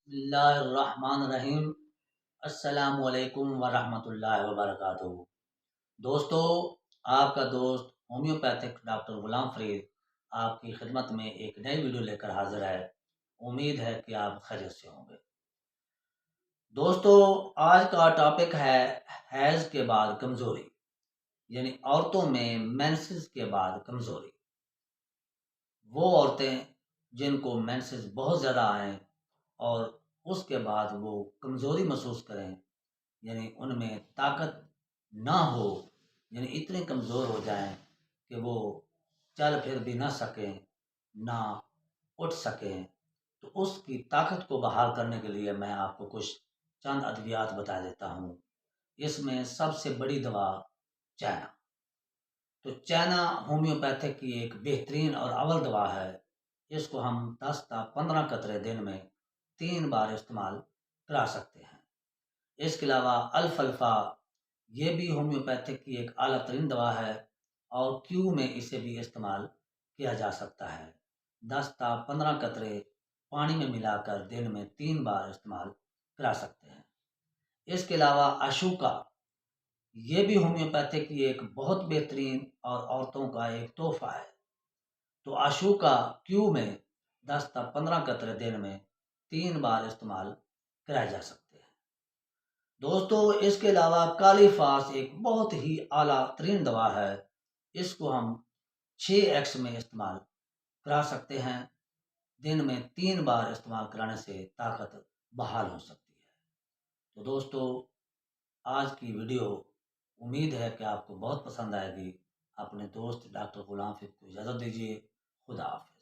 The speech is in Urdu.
بسم اللہ الرحمن الرحیم۔ السلام علیکم ورحمۃ اللہ وبرکاتہ۔ دوستو، آپ کا دوست ہومیوپیتھک ڈاکٹر غلام فرید آپ کی خدمت میں ایک نئی ویڈیو لے کر حاضر ہے۔ امید ہے کہ آپ خیریت سے ہوں گے۔ دوستو، آج کا ٹاپک ہے حیض کے بعد کمزوری، یعنی عورتوں میں مینسز کے بعد کمزوری۔ وہ عورتیں جن کو مینسز بہت زیادہ آئیں اور اس کے بعد وہ کمزوری محسوس کریں، یعنی ان میں طاقت نہ ہو، یعنی اتنے کمزور ہو جائیں کہ وہ چل پھر بھی نہ سکیں، نہ اٹھ سکیں، تو اس کی طاقت کو بحال کرنے کے لیے میں آپ کو کچھ چند ادویات بتا دیتا ہوں۔ اس میں سب سے بڑی دوا چائنا۔ تو چائنا ہومیوپیتھک کی ایک بہترین اور اول دوا ہے۔ اس کو ہم 10 تا 15 قطرے دن میں 3 بار استعمال کرا سکتے ہیں۔ اس کے علاوہ الفلفا، یہ بھی ہومیوپیتھک کی ایک اعلیٰ ترین دوا ہے اور کیو میں اسے بھی استعمال کیا جا سکتا ہے۔ 10 تا 15 قطرے پانی میں ملا کر دن میں 3 بار استعمال کرا سکتے ہیں۔ اس کے علاوہ اشوکا، یہ بھی ہومیوپیتھک کی ایک بہت بہترین اور عورتوں کا ایک تحفہ ہے۔ تو اشوکا کیو میں 10 تا 15 قطرے دن میں 3 بار استعمال کرائے جا سکتے ہیں۔ دوستو، اس کے علاوہ کالی فاس ایک بہت ہی اعلیٰ ترین دوا ہے۔ اس کو ہم 6x میں استعمال کرا سکتے ہیں۔ دن میں 3 بار استعمال کرانے سے طاقت بحال ہو سکتی ہے۔ تو دوستو، آج کی ویڈیو امید ہے کہ آپ کو بہت پسند آئے گی۔ اپنے دوست ڈاکٹر غلام فرید کو اجازت دیجیے۔ خدا حافظ۔